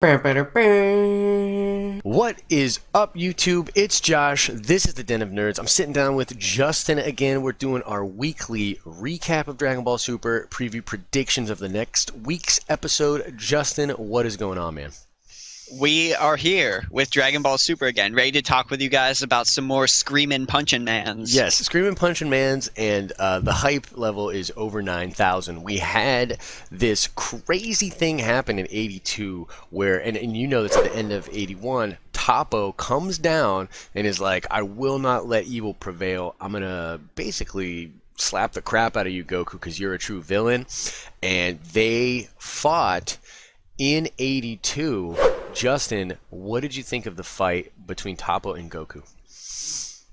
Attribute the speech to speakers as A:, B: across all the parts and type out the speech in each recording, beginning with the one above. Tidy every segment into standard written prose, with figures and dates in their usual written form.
A: What is up, YouTube? It's Josh. This is the Den of Nerds. I'm sitting down with Justin again. We're doing our weekly recap of Dragon Ball Super, preview predictions of the next week's episode. Justin, what is going on, man?
B: We are here with Dragon Ball Super again, ready to talk with you guys about some more Screamin' Punchin' Mans.
A: Yes, Screamin' Punchin' Mans, and the hype level is over 9,000. We had this crazy thing happen in 82 where, and you know this at the end of 81, Toppo comes down and is like, I will not let evil prevail. I'm going to basically slap the crap out of you, Goku, because you're a true villain. And they fought in 82. Justin, what did you think of the fight between Toppo and Goku?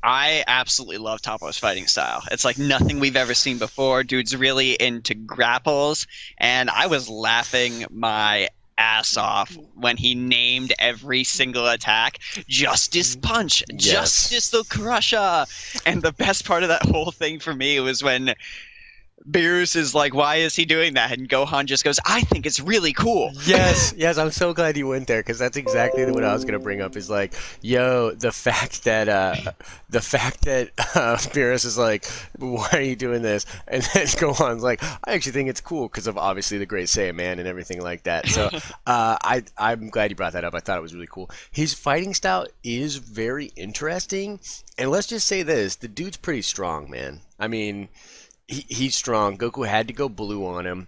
B: I absolutely love Toppo's fighting style. It's like nothing we've ever seen before. Dude's really into grapples, and I was laughing my ass off when he named every single attack Justice Punch,
A: Yes.
B: Justice the Crusher. And the best part of that whole thing for me was when Beerus is like, why is he doing that? And Gohan just goes, I think it's really cool.
A: Yes, I'm so glad you went there because that's exactly what I was gonna bring up. Is like, yo, the fact that Beerus is like, why are you doing this? And then Gohan's like, I actually think it's cool because of obviously the Great Saiyaman and everything like that. So I'm glad you brought that up. I thought it was really cool. His fighting style is very interesting, and let's just say this: the dude's pretty strong, man. I mean, he's strong. Goku had to go blue on him,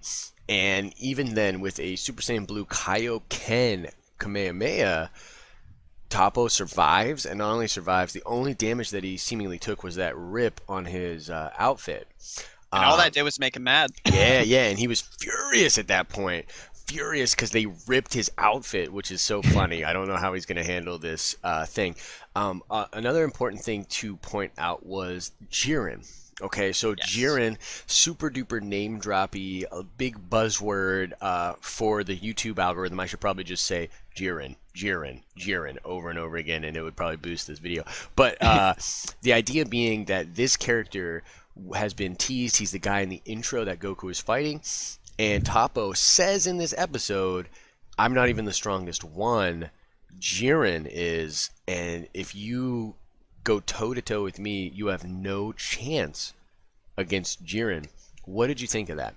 A: and even then, with a Super Saiyan Blue Kaioken Kamehameha, Toppo survives, and not only survives, the only damage that he seemingly took was that rip on his outfit.
B: And all that did was make him mad.
A: Yeah, and he was furious at that point. Furious because they ripped his outfit, which is so funny. I don't know how he's going to handle this thing. Another important thing to point out was Jiren. Okay, so
B: Yes.
A: Jiren, super duper name droppy, a big buzzword for the YouTube algorithm. I should probably just say Jiren over and over again, and it would probably boost this video. But the idea being that this character has been teased. He's the guy in the intro that Goku is fighting, and Toppo says in this episode, I'm not even the strongest one. Jiren is, and if you go toe-to-toe with me, you have no chance against Jiren. What did you think of that?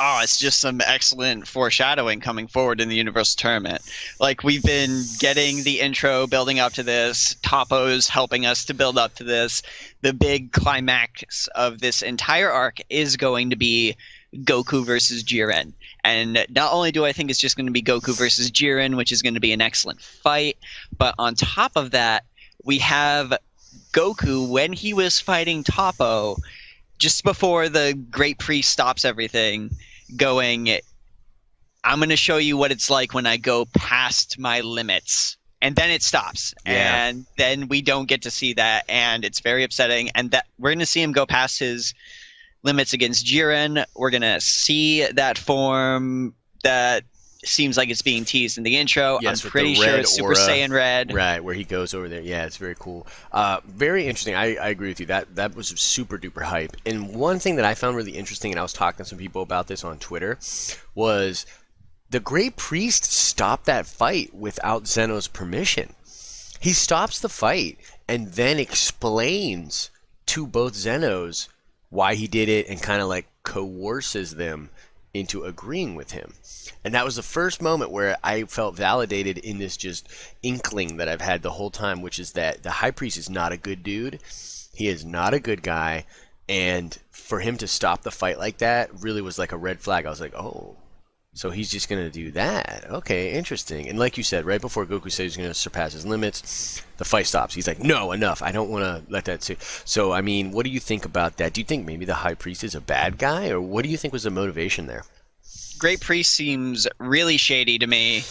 B: Oh, it's just some excellent foreshadowing coming forward in the Universal Tournament. Like, we've been getting the intro building up to this. Toppo's helping us to build up to this. The big climax of this entire arc is going to be Goku versus Jiren. And not only do I think it's just going to be Goku versus Jiren, which is going to be an excellent fight, but on top of that, we have Goku, when he was fighting Toppo, just before the Great Priest stops everything, going, I'm going to show you what it's like when I go past my limits. And then it stops.
A: Yeah.
B: And then we don't get to see that, and it's very upsetting. And that we're going to see him go past his limits against Jiren. We're going to see that form that seems like it's being teased in the intro.
A: Yes,
B: I'm pretty sure it's Super Saiyan Red.
A: Right, where he goes over there. Yeah, it's very cool. Very interesting. I agree with you. That was super duper hype. And one thing that I found really interesting, and I was talking to some people about this on Twitter, was the Great Priest stopped that fight without Zeno's permission. He stops the fight and then explains to both Zenos why he did it and kind of like coerces them into agreeing with him. And that was the first moment where I felt validated in this just inkling that I've had the whole time, which is that the High Priest is not a good dude. He is not a good guy. And for him to stop the fight like that really was like a red flag. I was like, oh, so he's just going to do that. Okay, interesting. And like you said, right before Goku said he's going to surpass his limits, the fight stops. He's like, no, enough. I don't want to let that sit. So, I mean, what do you think about that? Do you think maybe the High Priest is a bad guy? Or what do you think was the motivation there?
B: Great Priest seems really shady to me.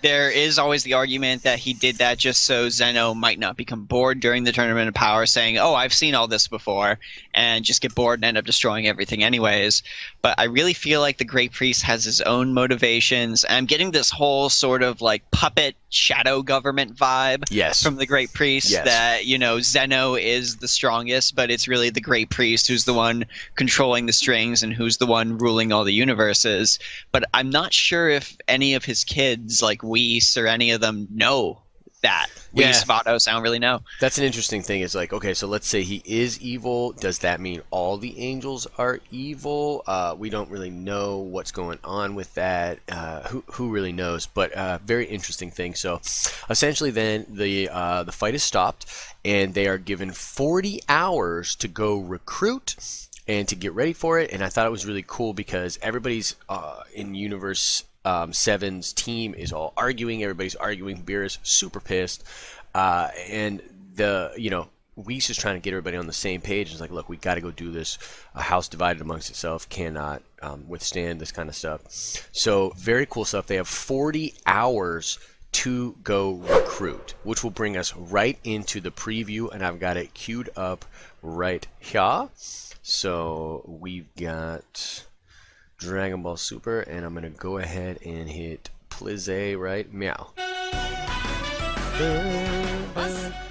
B: There is always the argument that he did that just so Zeno might not become bored during the Tournament of Power, saying, "Oh, I've seen all this before," and just get bored and end up destroying everything anyways. But I really feel like the Great Priest has his own motivations. And I'm getting this whole sort of like puppet shadow government vibe from the Great Priest that, you know, Zeno is the strongest, but it's really the Great Priest who's the one controlling the strings and who's the one ruling all the universes. But I'm not sure if any of his kids, like Whis or any of them, know that. Whis, Vados, I don't really know.
A: That's an interesting thing. Is like, okay, so let's say he is evil. Does that mean all the angels are evil? We don't really know what's going on with that. Who really knows? But very interesting thing. So essentially, then the fight is stopped, and they are given 40 hours to go recruit and to get ready for it. And I thought it was really cool because everybody's in Universe 7's team is all arguing. Everybody's arguing. Beerus super pissed, and Whis is trying to get everybody on the same page. It's like, look, we got to go do this. A house divided amongst itself cannot withstand this kind of stuff. So very cool stuff. They have 40 hours to go recruit, which will bring us right into the preview, and I've got it queued up right here. So we've got Dragon Ball Super, and I'm gonna go ahead and hit Plize right meow.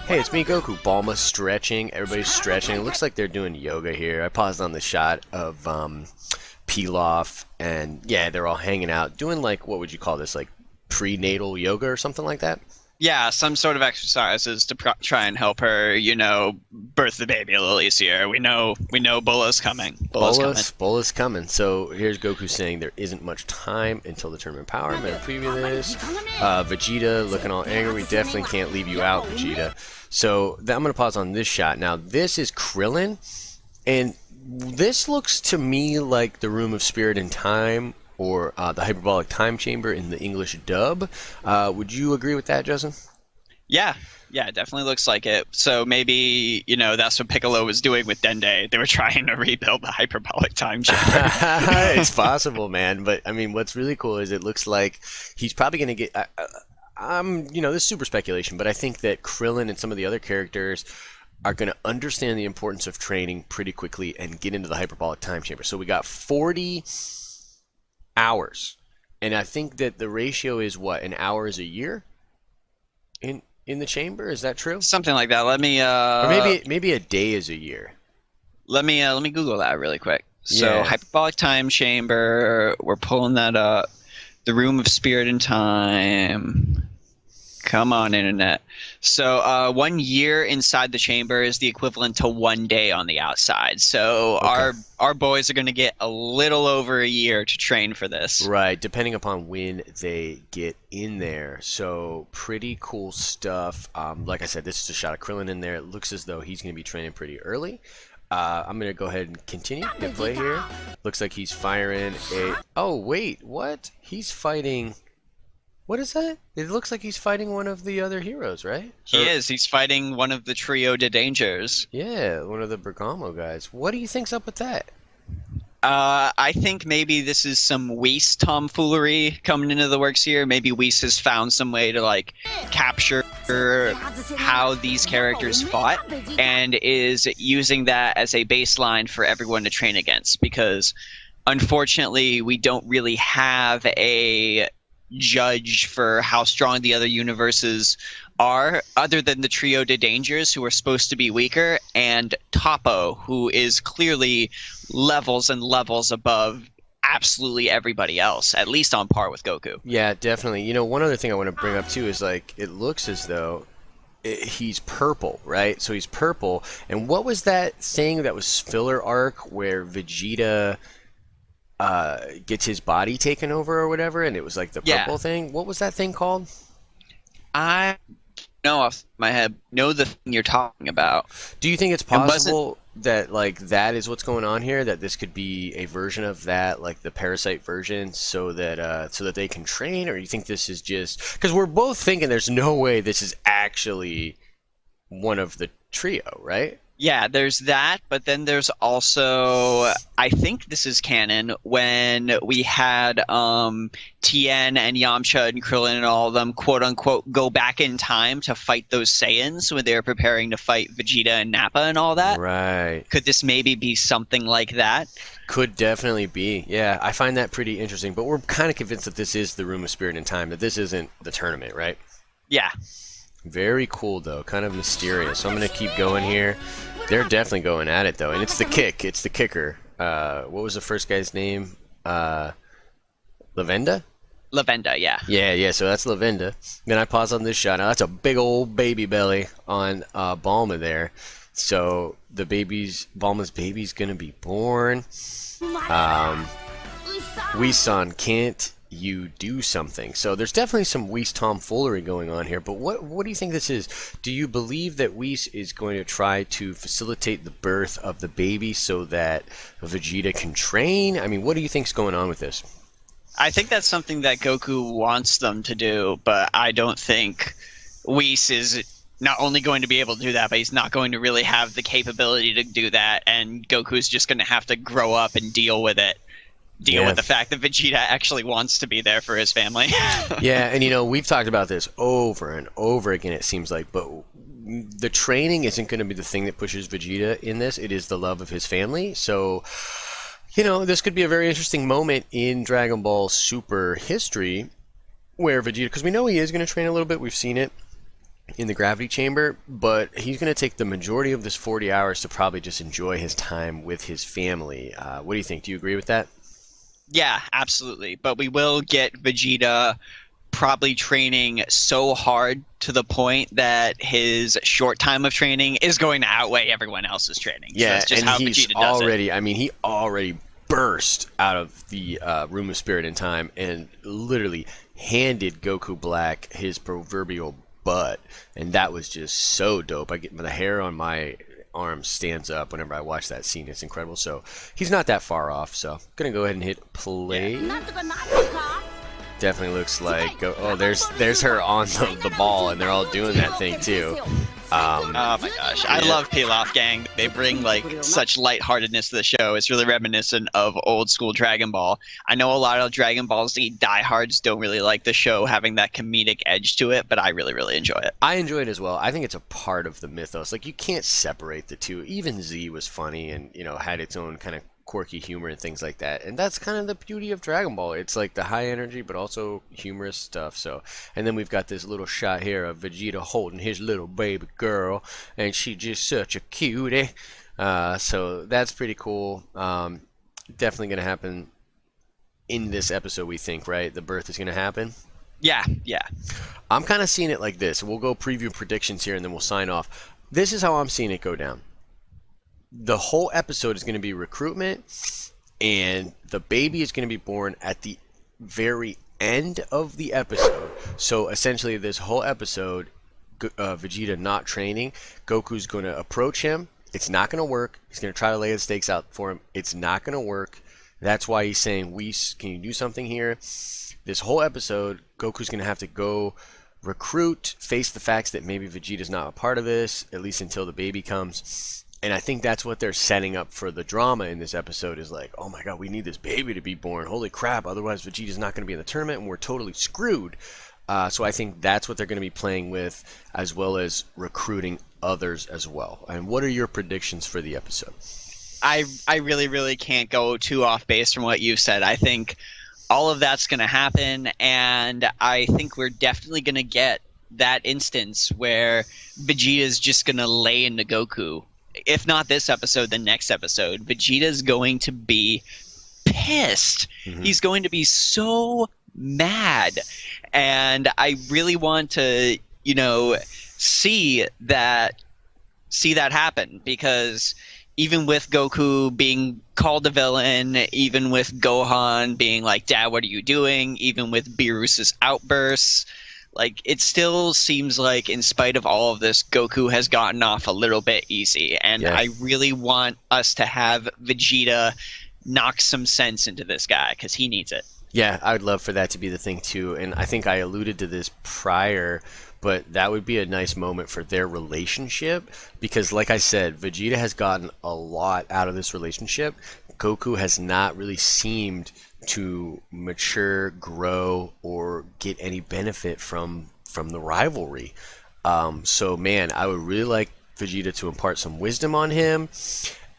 A: Hey, it's me, Goku. Bulma stretching. Everybody's stretching. It looks like they're doing yoga here. I paused on the shot of Pilaf, and yeah, they're all hanging out, doing like, what would you call this, like prenatal yoga or something like that?
B: Yeah, some sort of exercises to try and help her, you know, birth the baby a little easier. We know Bulla's coming.
A: Bulla's coming. So here's Goku saying there isn't much time until the Tournament of Power. I'm going to preview this. Vegeta looking all angry. We definitely can't leave you out, Vegeta. So I'm going to pause on this shot. Now, this is Krillin, and this looks to me like the Room of Spirit and Time, or the Hyperbolic Time Chamber in the English dub. Would you agree with that, Justin?
B: Yeah, it definitely looks like it. So maybe, you know, that's what Piccolo was doing with Dende. They were trying to rebuild the Hyperbolic Time Chamber.
A: It's possible, man. But, I mean, what's really cool is it looks like he's probably going to get... this is super speculation, but I think that Krillin and some of the other characters are going to understand the importance of training pretty quickly and get into the Hyperbolic Time Chamber. So we got 40... hours, and I think that the ratio is what, an hour is a year in the chamber. Is that true?
B: Something like that. Let me
A: or maybe a day is a year.
B: Let me Google that really quick. So Hyperbolic Time Chamber, we're pulling that up. The Room of Spirit and Time. Come on, internet. So 1 year inside the chamber is the equivalent to 1 day on the outside. So our boys are going to get a little over a year to train for this.
A: Right, depending upon when they get in there. So pretty cool stuff. Like I said, this is a shot of Krillin in there. It looks as though he's going to be training pretty early. I'm going to go ahead and continue to play here. Looks like he's firing a... Oh, wait, what? He's fighting... What is that? It looks like he's fighting one of the other heroes, right?
B: He is. He's fighting one of the Trio de Dangers.
A: Yeah, one of the Bergamo guys. What do you think's up with that?
B: I think maybe this is some Whis tomfoolery coming into the works here. Maybe Whis has found some way to like capture how these characters fought and is using that as a baseline for everyone to train against. Because unfortunately, we don't really have a judge for how strong the other universes are, other than the Trio de Dangers, who are supposed to be weaker, and Toppo, who is clearly levels and levels above absolutely everybody else, at least on par with Goku.
A: Yeah, definitely. You know, one other thing I want to bring up too is like it looks as though he's purple, right? So he's purple. And what was that thing that was filler arc where Vegeta gets his body taken over or whatever, and it was like the purple thing? What was that thing called?
B: I know off my head. Know the thing you're talking about.
A: Do you think it's possible that like that is what's going on here? That this could be a version of that, like the Parasite version, so that they can train? Or you think this is just because we're both thinking there's no way this is actually one of the trio, right?
B: Yeah, there's that, but then there's also, I think this is canon, when we had Tien and Yamcha and Krillin and all of them, quote unquote, go back in time to fight those Saiyans when they were preparing to fight Vegeta and Nappa and all that.
A: Right.
B: Could this maybe be something like that?
A: Could definitely be. Yeah, I find that pretty interesting. But we're kind of convinced that this is the Room of Spirit and Time, that this isn't the tournament, right?
B: Yeah.
A: Very cool, though. Kind of mysterious. So I'm going to keep going here. They're definitely going at it, though. And it's the kick. It's the kicker. What was the first guy's name? Lavenda?
B: Lavenda, yeah.
A: Yeah. So that's Lavenda. Then I pause on this shot. Now that's a big old baby belly on Balma there. So Balma's baby's going to be born. Wee-san, can't you do something? So there's definitely some Whis tomfoolery going on here, but what do you think this is? Do you believe that Whis is going to try to facilitate the birth of the baby so that Vegeta can train? I mean, what do you think's going on with this?
B: I think that's something that Goku wants them to do, but I don't think Whis is not only going to be able to do that, but he's not going to really have the capability to do that, and Goku's just going to have to grow up and deal with it. With the fact that Vegeta actually wants to be there for his family.
A: Yeah, and we've talked about this over and over again, it seems like, but the training isn't going to be the thing that pushes Vegeta in this. It is the love of his family. So, this could be a very interesting moment in Dragon Ball Super history where Vegeta, because we know he is going to train a little bit, we've seen it in the gravity chamber, but he's going to take the majority of this 40 hours to probably just enjoy his time with his family. What do you think? Do you agree with that?
B: Yeah, absolutely. But we will get Vegeta probably training so hard to the point that his short time of training is going to outweigh everyone else's training.
A: Yeah,
B: so that's just
A: and
B: how
A: he's
B: Vegeta does
A: already,
B: it.
A: I mean, he already burst out of the Room of Spirit and Time and literally handed Goku Black his proverbial butt, and that was just so dope. I get the hair on my arm stands up whenever I watch that scene. It's incredible. So he's not that far off. So gonna go ahead and hit play. Definitely looks like there's her on the ball, and they're all doing that thing too.
B: Oh my gosh, I love Pilaf Gang. They bring such lightheartedness to the show. It's really reminiscent of old school Dragon Ball. I know a lot of Dragon Ball Z diehards don't really like the show having that comedic edge to it, but I really, really enjoy it.
A: I enjoy it as well. I think it's a part of the mythos. Like, you can't separate the two. Even Z was funny and had its own kind of quirky humor and things like that, and that's kind of the beauty of Dragon Ball. It's like the high energy but also humorous stuff. So, and then we've got this little shot here of Vegeta holding his little baby girl, and she just such a cutie. So that's pretty cool. Definitely gonna happen in this episode, we think, right? The birth is gonna happen.
B: Yeah.
A: I'm kind of seeing it like this. We'll go preview predictions here and then we'll sign off. This is how I'm seeing it go down. The whole episode is going to be recruitment, and the baby is going to be born at the very end of the episode. So essentially, this whole episode, Vegeta not training, Goku's going to approach him. It's not going to work. He's going to try to lay the stakes out for him. It's not going to work. That's why he's saying, Whis, can you do something here? This whole episode, Goku's going to have to go recruit, face the facts that maybe Vegeta's not a part of this, at least until the baby comes. And I think that's what they're setting up for the drama in this episode is like, oh my god, we need this baby to be born. Holy crap, otherwise Vegeta's not going to be in the tournament and we're totally screwed. So I think that's what they're going to be playing with, as well as recruiting others as well. And what are your predictions for the episode?
B: I really, really can't go too off base from what you've said. I think all of that's going to happen, and I think we're definitely going to get that instance where Vegeta's just going to lay into Goku. If not this episode, the next episode. Vegeta's going to be pissed. Mm-hmm. He's going to be so mad. And I really want to, see that happen, because even with Goku being called a villain, even with Gohan being like, Dad, what are you doing? Even with Beerus's outbursts, it still seems like in spite of all of this, Goku has gotten off a little bit easy. And I really want us to have Vegeta knock some sense into this guy, because he needs it.
A: Yeah, I would love for that to be the thing too. And I think I alluded to this prior, but that would be a nice moment for their relationship because, like I said, Vegeta has gotten a lot out of this relationship. Goku has not really seemed to mature, grow, or get any benefit from the rivalry. So, man, I would really like Vegeta to impart some wisdom on him.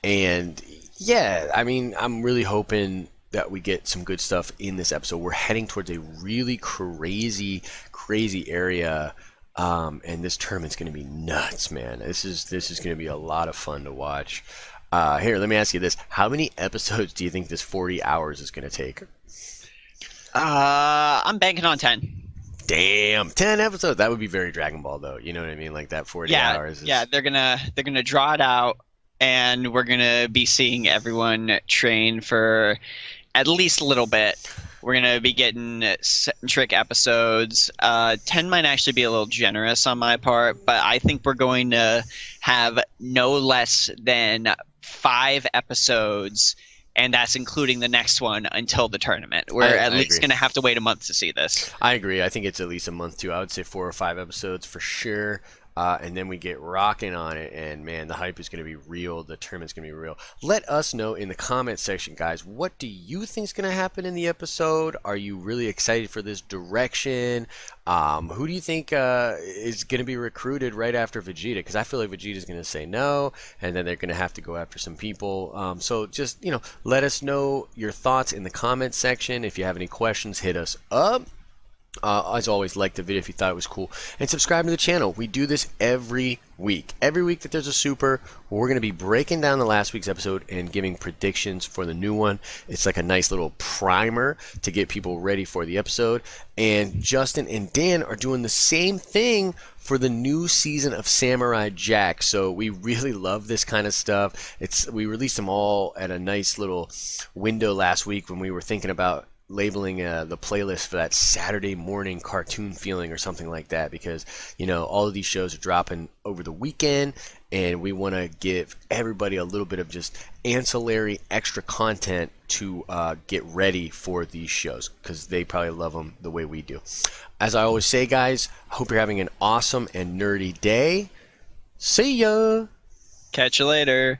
A: And yeah, I mean, I'm really hoping that we get some good stuff in this episode. We're heading towards a really crazy, crazy area, and this tournament's going to be nuts, man. This is going to be a lot of fun to watch. Here, let me ask you this: how many episodes do you think this 40 hours is going to take?
B: I'm banking on 10.
A: Damn, 10 episodes. That would be very Dragon Ball, though. You know what I mean? Like that 40
B: Yeah,
A: hours
B: yeah,
A: is.
B: they're gonna draw it out, and we're gonna be seeing everyone train for at least a little bit. We're gonna be getting centric episodes. 10 might actually be a little generous on my part, but I think we're going to have no less than 5 episodes, and that's including the next one until the tournament. We're
A: I,
B: at
A: I
B: least
A: agree.
B: going to have to wait a month to see this.
A: I agree. I think it's at least a month too. I would say 4 or 5 episodes for sure. And then we get rocking on it, and man, the hype is going to be real. The tournament's going to be real. Let us know in the comment section, guys. What do you think is going to happen in the episode? Are you really excited for this direction? Who do you think is going to be recruited right after Vegeta? Because I feel like Vegeta's going to say no, and then they're going to have to go after some people. So just let us know your thoughts in the comment section. If you have any questions, hit us up. As always, like the video if you thought it was cool, and subscribe to the channel. We do this every week. Every week that there's a super, we're going to be breaking down the last week's episode and giving predictions for the new one. It's like a nice little primer to get people ready for the episode. And Justin and Dan are doing the same thing for the new season of Samurai Jack. So we really love this kind of stuff. We released them all at a nice little window last week when we were thinking about labeling the playlist for that Saturday morning cartoon feeling or something like that, because all of these shows are dropping over the weekend, and we want to give everybody a little bit of just ancillary extra content to get ready for these shows, because they probably love them the way we do. As I always say, guys, hope you're having an awesome and nerdy day. See ya.
B: Catch you later.